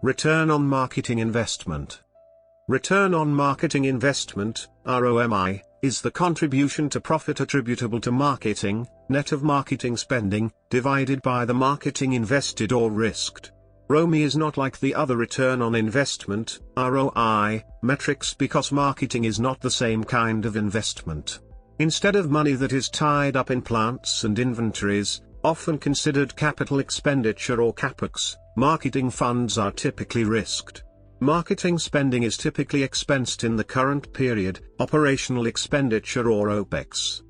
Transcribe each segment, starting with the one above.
Return on marketing investment. Return on marketing investment, ROMI, is the contribution to profit attributable to marketing, net of marketing spending, divided by the marketing invested or risked. ROMI is not like the other return on investment, ROI, metrics because marketing is not the same kind of investment. Instead of money that is tied up in plants and inventories, often considered capital expenditure or CAPEX, marketing funds are typically risked. Marketing spending is typically expensed in the current period, operational expenditure or OPEX.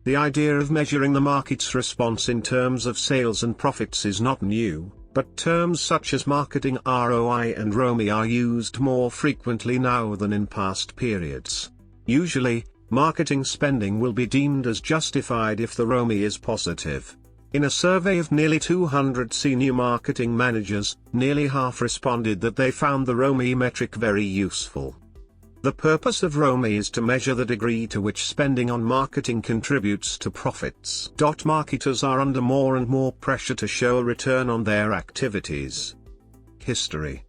The idea of measuring the market's response in terms of sales and profits is not new, but terms such as marketing ROI and ROMI are used more frequently now than in past periods. Usually, marketing spending will be deemed as justified if the ROMI is positive. In a survey of nearly 200 senior marketing managers, nearly half responded that they found the ROMI metric very useful. The purpose of ROMI is to measure the degree to which spending on marketing contributes to profits. Marketers are under more and more pressure to show a return on their activities. History.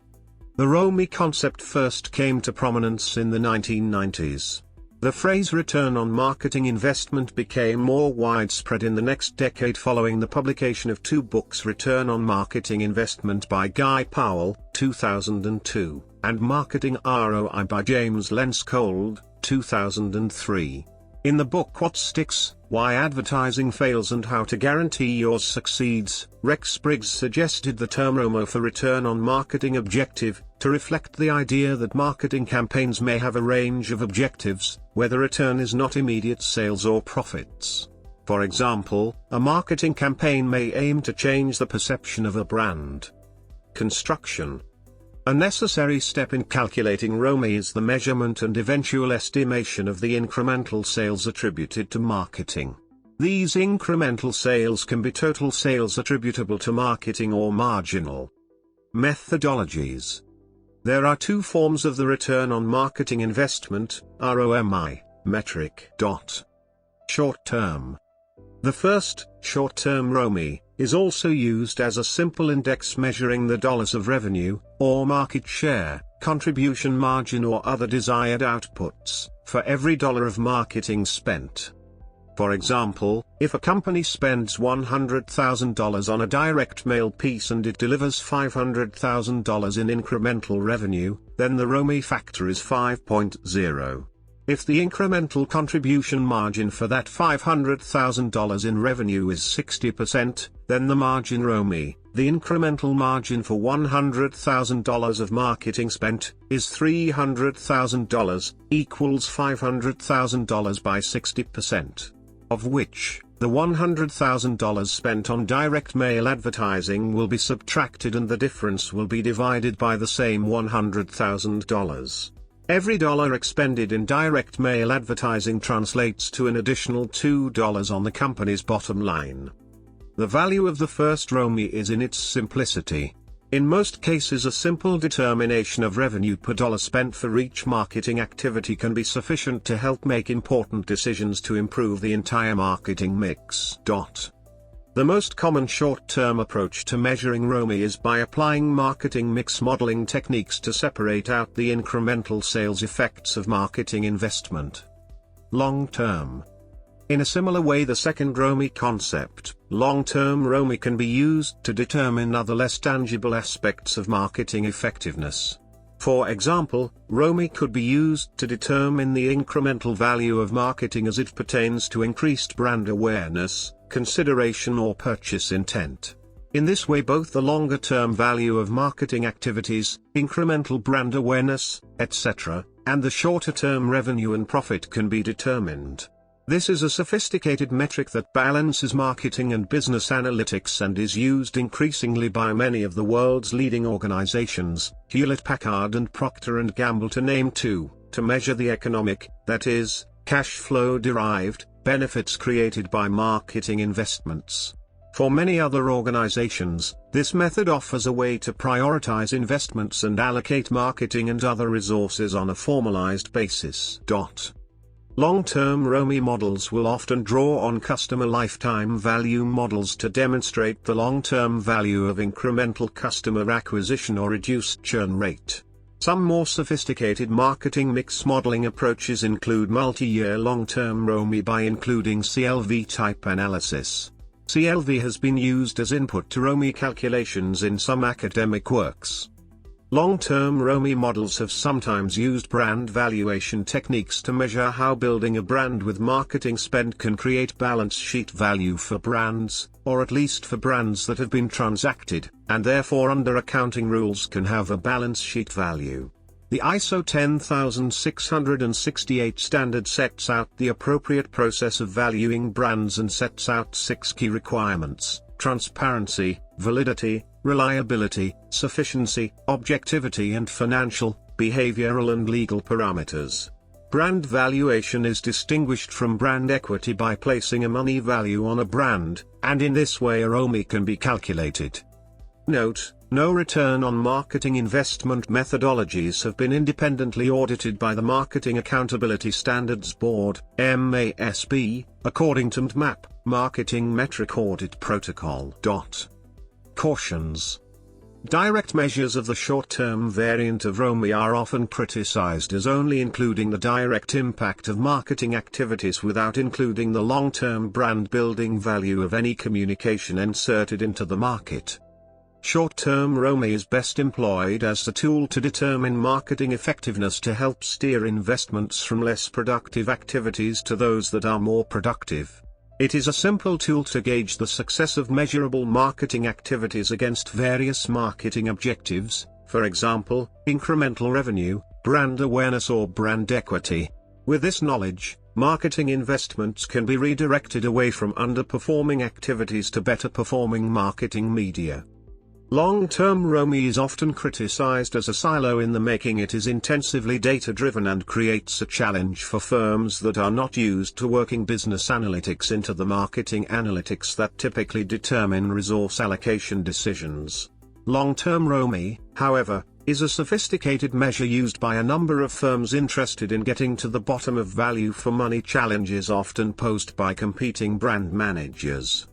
The ROMI concept first came to prominence in the 1990s. The phrase return on marketing investment became more widespread in the next decade following the publication of two books, Return on Marketing Investment by Guy Powell, 2002, and Marketing ROI by James Lenskold, 2003. In the book What Sticks? Why Advertising Fails and How to Guarantee Yours Succeeds, Rex Briggs suggested the term ROMI for return on marketing objective, to reflect the idea that marketing campaigns may have a range of objectives, where the return is not immediate sales or profits. For example, a marketing campaign may aim to change the perception of a brand. Construction. A necessary step in calculating ROMI is the measurement and eventual estimation of the incremental sales attributed to marketing. These incremental sales can be total sales attributable to marketing or marginal. Methodologies. There are two forms of the return on marketing investment, ROMI, metric. Short-term. The first, short-term ROMI, is also used as a simple index measuring the dollars of revenue, or market share, contribution margin or other desired outputs, for every dollar of marketing spent. For example, if a company spends $100,000 on a direct mail piece and it delivers $500,000 in incremental revenue, then the ROMI factor is 5.0. If the incremental contribution margin for that $500,000 in revenue is 60%, then the margin ROMI, the incremental margin for $100,000 of marketing spent, is $300,000, equals $500,000 by 60%. Of which, the $100,000 spent on direct mail advertising will be subtracted and the difference will be divided by the same $100,000. Every dollar expended in direct mail advertising translates to an additional $2 on the company's bottom line. The value of the first ROMI is in its simplicity. In most cases, a simple determination of revenue per dollar spent for each marketing activity can be sufficient to help make important decisions to improve the entire marketing mix. The most common short-term approach to measuring ROMI is by applying marketing mix modeling techniques to separate out the incremental sales effects of marketing investment. Long-term. In a similar way, the second ROMI concept, long-term ROMI, can be used to determine other less tangible aspects of marketing effectiveness. For example, ROMI could be used to determine the incremental value of marketing as it pertains to increased brand awareness, consideration or purchase intent. In this way, both the longer-term value of marketing activities, incremental brand awareness, etc., and the shorter-term revenue and profit can be determined. This is a sophisticated metric that balances marketing and business analytics and is used increasingly by many of the world's leading organizations, Hewlett-Packard and Procter & Gamble to name two, to measure the economic, that is, cash flow derived, benefits created by marketing investments. For many other organizations, this method offers a way to prioritize investments and allocate marketing and other resources on a formalized basis. Long-term ROMI models will often draw on customer lifetime value models to demonstrate the long-term value of incremental customer acquisition or reduced churn rate. Some more sophisticated marketing mix modeling approaches include multi-year long-term ROMI by including CLV type analysis. CLV has been used as input to ROMI calculations in some academic works. Long-term ROMI models have sometimes used brand valuation techniques to measure how building a brand with marketing spend can create balance sheet value for brands, or at least for brands that have been transacted, and therefore under accounting rules can have a balance sheet value. The ISO 10668 standard sets out the appropriate process of valuing brands and sets out 6 key requirements: transparency, validity, reliability, sufficiency, objectivity and financial, behavioral and legal parameters. Brand valuation is distinguished from brand equity by placing a money value on a brand, and in this way a ROMI can be calculated. Note: no return on marketing investment methodologies have been independently audited by the Marketing Accountability Standards Board, MASB, according to MTMAP, Marketing Metric Audit Protocol. Cautions. Direct measures of the short-term variant of ROMI are often criticized as only including the direct impact of marketing activities without including the long-term brand-building value of any communication inserted into the market. Short-term ROMI is best employed as a tool to determine marketing effectiveness to help steer investments from less productive activities to those that are more productive. It is a simple tool to gauge the success of measurable marketing activities against various marketing objectives, for example, incremental revenue, brand awareness or brand equity. With this knowledge, marketing investments can be redirected away from underperforming activities to better performing marketing media. Long-term ROMI is often criticized as a silo in the making. It is intensively data-driven and creates a challenge for firms that are not used to working business analytics into the marketing analytics that typically determine resource allocation decisions. Long-term ROMI, however, is a sophisticated measure used by a number of firms interested in getting to the bottom of value for money challenges often posed by competing brand managers.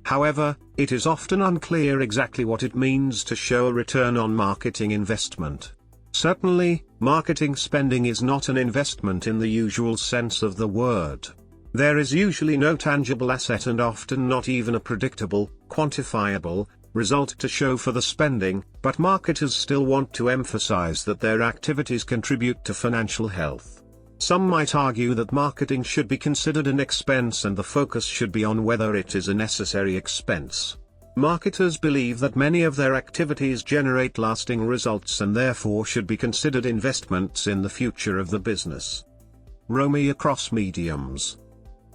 However, it is often unclear exactly what it means to show a return on marketing investment. Certainly, marketing spending is not an investment in the usual sense of the word. There is usually no tangible asset and often not even a predictable, quantifiable result to show for the spending, but marketers still want to emphasize that their activities contribute to financial health. Some might argue that marketing should be considered an expense and the focus should be on whether it is a necessary expense. Marketers believe that many of their activities generate lasting results and therefore should be considered investments in the future of the business. ROMI across mediums.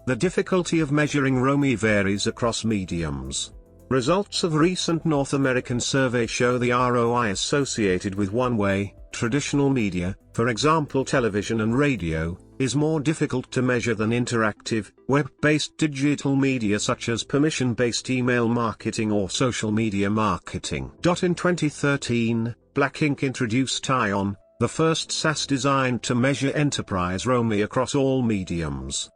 The difficulty of measuring ROMI varies across mediums. Results of recent North American survey show the ROI associated with one-way, traditional media, for example television and radio, is more difficult to measure than interactive, web-based digital media such as permission-based email marketing or social media marketing. In 2013, Black Inc. introduced ION, the first SaaS designed to measure enterprise ROMI across all mediums.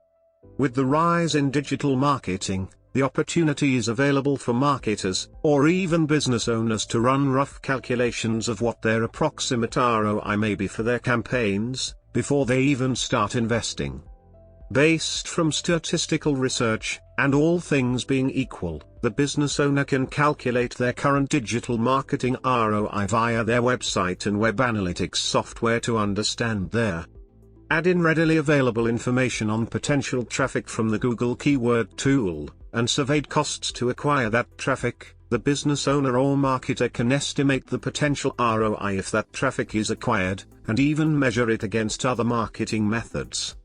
With the rise in digital marketing, the opportunity is available for marketers, or even business owners to run rough calculations of what their approximate ROI may be for their campaigns, before they even start investing. Based from statistical research, and all things being equal, the business owner can calculate their current digital marketing ROI via their website and web analytics software to understand their add in readily available information on potential traffic from the Google keyword tool, and surveyed costs to acquire that traffic. The business owner or marketer can estimate the potential ROI if that traffic is acquired, and even measure it against other marketing methods.